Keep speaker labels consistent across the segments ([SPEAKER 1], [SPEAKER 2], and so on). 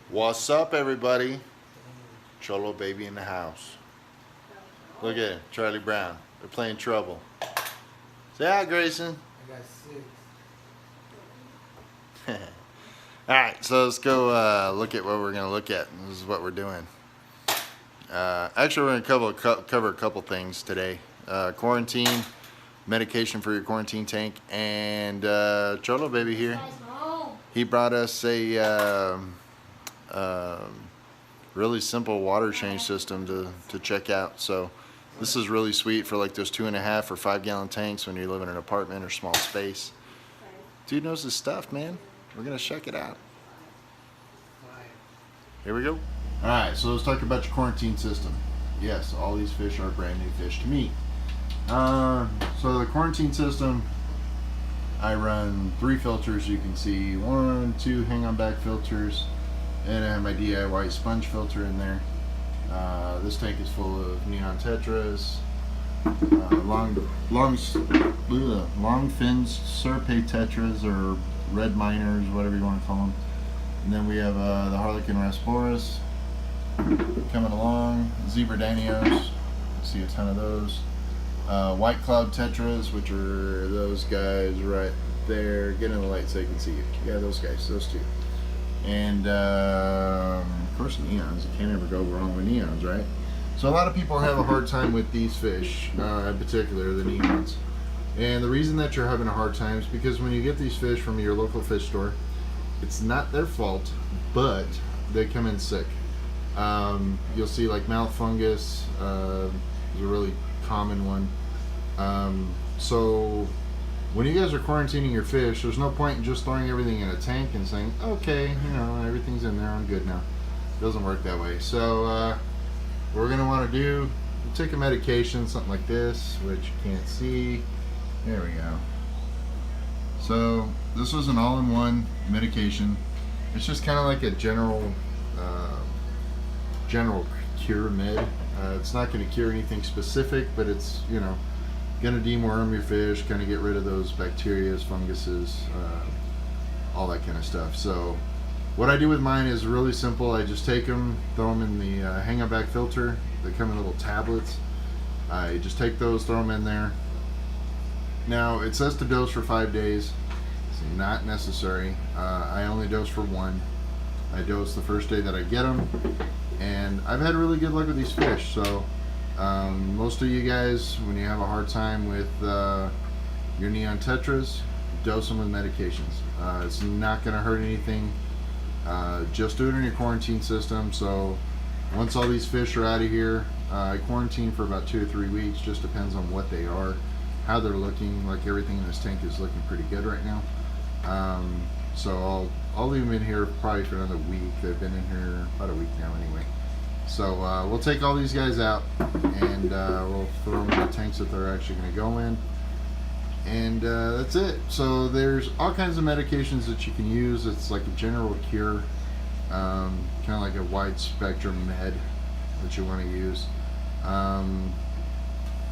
[SPEAKER 1] What's up, everybody? Cholo baby in the house. Look at it, Charlie Brown. They're playing trouble. Say hi, Grayson.
[SPEAKER 2] I got 6.
[SPEAKER 1] Alright, so let's go look at what we're going to look at. This is what we're doing. Actually, we're going to cover a couple things today. Quarantine, medication for your quarantine tank, and Cholo baby here. He brought us a really simple water change system to check out. So this is really sweet for like those 2.5 or 5 gallon tanks when you live in an apartment or small space. Dude knows his stuff, man. We're gonna check it out. Here we go. All right, so let's talk about your quarantine system. Yes, all these fish are brand new fish to me. So the quarantine system, I run 3 filters. You can see 1, 2 hang on back filters, and I have my DIY sponge filter in there. This tank is full of neon tetras, long fins serpe tetras, or red miners, whatever you want to call them. And then we have the Harlequin rasporus coming along, zebra danios, you see a ton of those. White cloud tetras, which are those guys right there. Get in the light so you can see it. Yeah, those guys, those two. And of course neons. You can't ever go wrong with neons, right? So a lot of people have a hard time with these fish, in particular the neons. And the reason that you're having a hard time is because when you get these fish from your local fish store, it's not their fault, but they come in sick. You'll see like mouth fungus is a really common one. So when you guys are quarantining your fish, there's no point in just throwing everything in a tank and saying, okay, you know, everything's in there, I'm good now. It doesn't work that way. So what we're going to want to do, take a medication, something like this, which you can't see. There we go. So this was an all-in-one medication. It's just kind of like a general cure med. It's not going to cure anything specific, but it's, you know, going to deworm your fish, kind of get rid of those bacteria, funguses, all that kind of stuff. So what I do with mine is really simple. I just take them, throw them in the hang on back filter. They come in little tablets. I just take those, throw them in there. Now it says to dose for 5 days. It's not necessary. I only dose for 1. I dose the first day that I get them, and I've had really good luck with these fish. So most of you guys, when you have a hard time with your neon tetras, dose them with medications. It's not going to hurt anything. Just do it in your quarantine system. So once all these fish are out of here, I quarantine for about 2 or 3 weeks. Just depends on what they are, how they're looking. Like everything in this tank is looking pretty good right now. So I'll leave them in here probably for another week. They've been in here about a week now anyway. So we'll take all these guys out, and we'll throw them in the tanks that they're actually going to go in. And that's it. So there's all kinds of medications that you can use. It's like a general cure, kind of like a wide spectrum med that you want to use.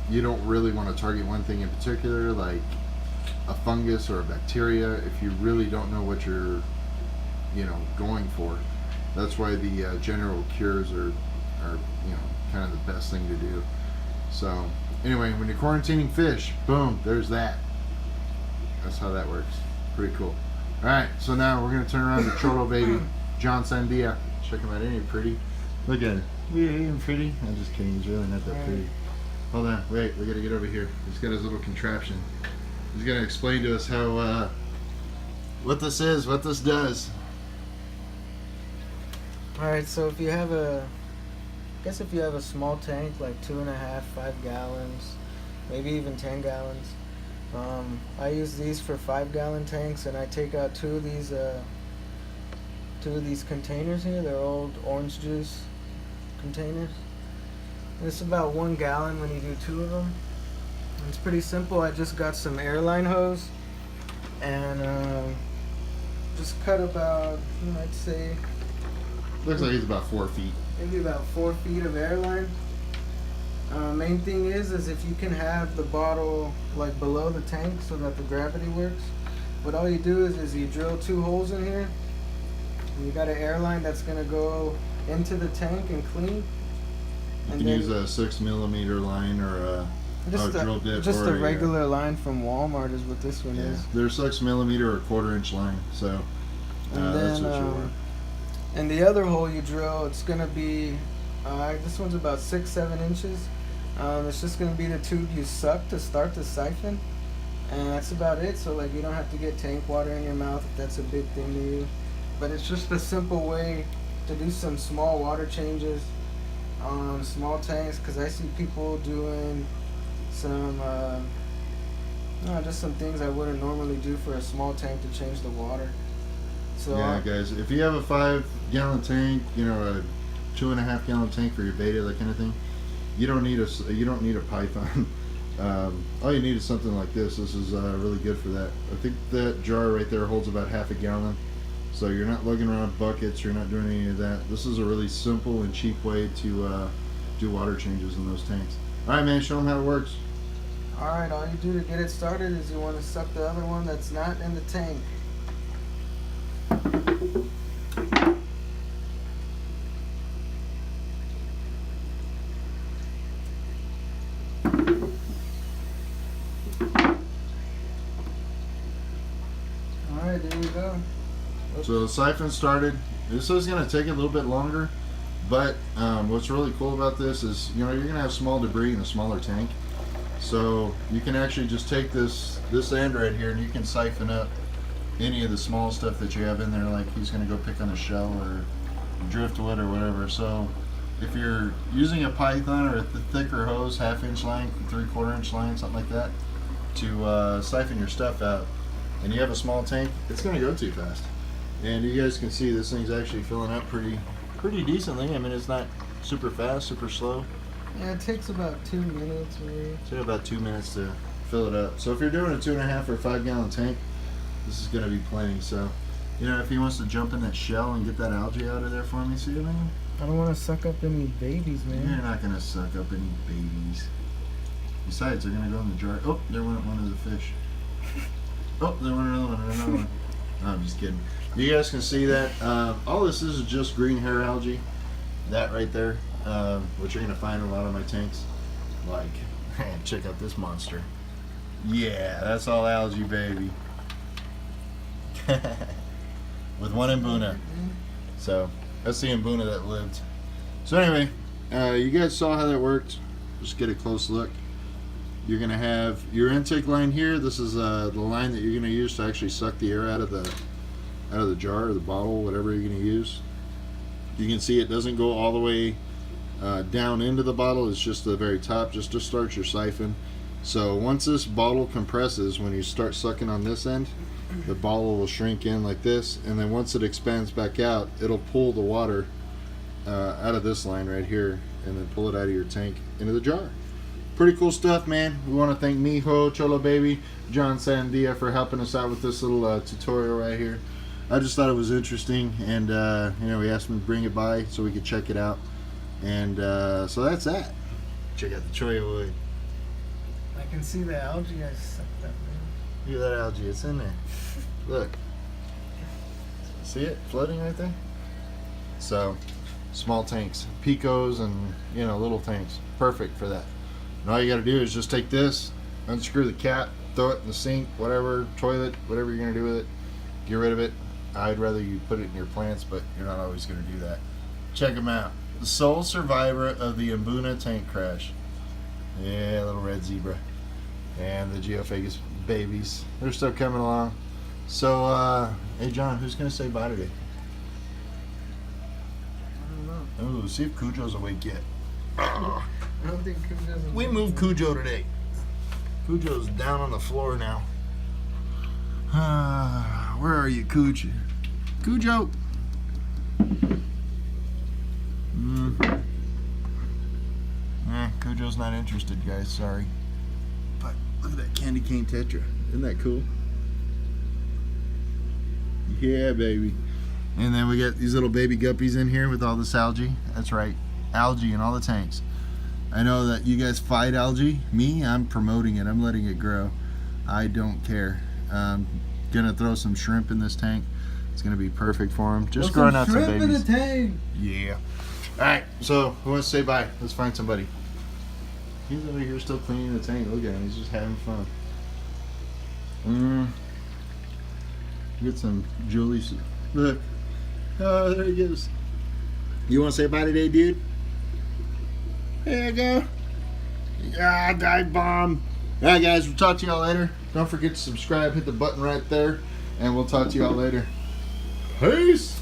[SPEAKER 1] You don't really want to target one thing in particular, like a fungus or a bacteria, if you really don't know what you're, you know, going for. That's why the general cures are, you know, kind of the best thing to do. So anyway, when you're quarantining fish, boom, there's that. That's how that works. Pretty cool. All right, so now we're gonna turn around to Cholo baby, John Sandia. Check him out. Ain't he pretty? Look at it. Yeah, ain't he pretty? I'm just kidding. He's really not that pretty. Hold on. Wait. We gotta get over here. He's got his little contraption. He's gonna explain to us how what this is, what this does.
[SPEAKER 2] Alright, so if you have a small tank, like 2.5, 5 gallons, maybe even 10 gallons, I use these for 5-gallon tanks, and I take out two of these containers here. They're old orange juice containers. And it's about 1 gallon when you do 2 of them. And it's pretty simple. I just got some airline hose, and just cut about, I'd say,
[SPEAKER 1] Looks like he's about 4 feet.
[SPEAKER 2] maybe about 4 feet of airline. Main thing is if you can have the bottle like below the tank so that the gravity works. But all you do is you drill 2 holes in here, You got an airline that's gonna go into the tank and clean.
[SPEAKER 1] You
[SPEAKER 2] And
[SPEAKER 1] can
[SPEAKER 2] then
[SPEAKER 1] use a 6mm line or a drill bit.
[SPEAKER 2] just
[SPEAKER 1] or
[SPEAKER 2] a regular line from Walmart is what this one is.
[SPEAKER 1] They're 6mm or a 1/4" line, so
[SPEAKER 2] And
[SPEAKER 1] that's
[SPEAKER 2] then,
[SPEAKER 1] what you want.
[SPEAKER 2] and the other hole you drill, it's gonna be, this one's about 6-7 inches. It's just gonna be the tube you suck to start the siphon, and that's about it. So like you don't have to get tank water in your mouth if that's a big thing to you. But it's just a simple way to do some small water changes on small tanks, because I see people doing some, just some things I wouldn't normally do for a small tank to change the water. So
[SPEAKER 1] Yeah, guys, if you have a 5-gallon tank, you know, a 2.5-gallon tank for your beta, that kind of thing, you don't need a Python. All you need is something like this. This is really good for that. I think that jar right there holds about 1/2 gallon. So you're not lugging around buckets, you're not doing any of that. This is a really simple and cheap way to do water changes in those tanks. Alright, man, show them how it works.
[SPEAKER 2] Alright, all you do to get it started is you want to suck the other one that's not in the tank. Alright, there you go.
[SPEAKER 1] So the siphon started. This is going to take a little bit longer, but what's really cool about this is, you know, you're going to have small debris in a smaller tank. So you can actually just take this end right here and you can siphon up any of the small stuff that you have in there, like he's going to go pick on a shell or driftwood or whatever. So if you're using a Python or a thicker hose, 1/2 inch line, 3/4 inch line, something like that, to siphon your stuff out, and you have a small tank, it's going to go too fast. And you guys can see this thing's actually filling up pretty decently. I mean, it's not super fast, super slow.
[SPEAKER 2] Yeah, it takes about 2 minutes maybe.
[SPEAKER 1] It takes about 2 minutes to fill it up. So if you're doing a 2.5 or 5-gallon tank, this is going to be plenty. So, you know, if he wants to jump in that shell and get that algae out of there for me, see what I mean?
[SPEAKER 2] I don't want to suck up any babies, man.
[SPEAKER 1] You're not going to suck up any babies. Besides, they're going to go in the jar. Oh, there went one of the fish. Oh, there went another one. No, I'm just kidding. You guys can see that. All this is just green hair algae. That right there, which you're going to find in a lot of my tanks. Like, check out this monster. Yeah, that's all algae, baby. With one Mbuna. So, that's the Mbuna that lived. So anyway, you guys saw how that worked. Just get a close look. You're going to have your intake line here. This is the line that you're going to use to actually suck the air out of the jar or the bottle, whatever you're going to use. You can see it doesn't go all the way down into the bottle. It's just the very top, just to start your siphon. So once this bottle compresses, when you start sucking on this end, the bottle will shrink in like this, and then once it expands back out, it'll pull the water out of this line right here, and then pull it out of your tank into the jar. Pretty cool stuff, man. We want to thank Mijo, Cholo Baby, John Sandia for helping us out with this little tutorial right here. I just thought it was interesting, and you know, we asked him to bring it by so we could check it out. And so that's that. Check out the cholla wood.
[SPEAKER 2] I can see the algae I sucked up, man.
[SPEAKER 1] Look at that algae, it's in there. Look. See it floating right there? So, small tanks, picos, and you know, little tanks, perfect for that. And all you got to do is just take this, unscrew the cap, throw it in the sink, whatever, toilet, whatever you're gonna do with it, get rid of it. I'd rather you put it in your plants, but you're not always gonna do that. Check them out. The sole survivor of the Mbuna tank crash. Yeah, little red zebra. And the Geophagus babies. They're still coming along. So, hey John, who's gonna say bye today?
[SPEAKER 2] I don't know.
[SPEAKER 1] Oh, see if Cujo's awake yet.
[SPEAKER 2] I don't think Cujo's
[SPEAKER 1] We moved Cujo today. Cujo's down on the floor now. Where are you, Cujo? Cujo! Cujo's not interested, guys. Sorry. But look at that candy cane tetra. Isn't that cool? Yeah, baby. And then we got these little baby guppies in here with all this algae. That's right. Algae in all the tanks. I know that you guys fight algae. Me, I'm promoting it. I'm letting it grow. I don't care. I'm gonna throw some shrimp in this tank. It's gonna be perfect for him. Just
[SPEAKER 2] Put
[SPEAKER 1] growing out some
[SPEAKER 2] shrimp in
[SPEAKER 1] babies.
[SPEAKER 2] the tank.
[SPEAKER 1] Yeah. All right. So who wants to say bye? Let's find somebody. He's over here still cleaning the tank. Look at him. He's just having fun. Get some Julie's. Look. Oh, there he goes. You want to say bye today, dude? There you go. Ah, dive bomb. All right, guys. We'll talk to y'all later. Don't forget to subscribe. Hit the button right there. And we'll talk to y'all later. Peace.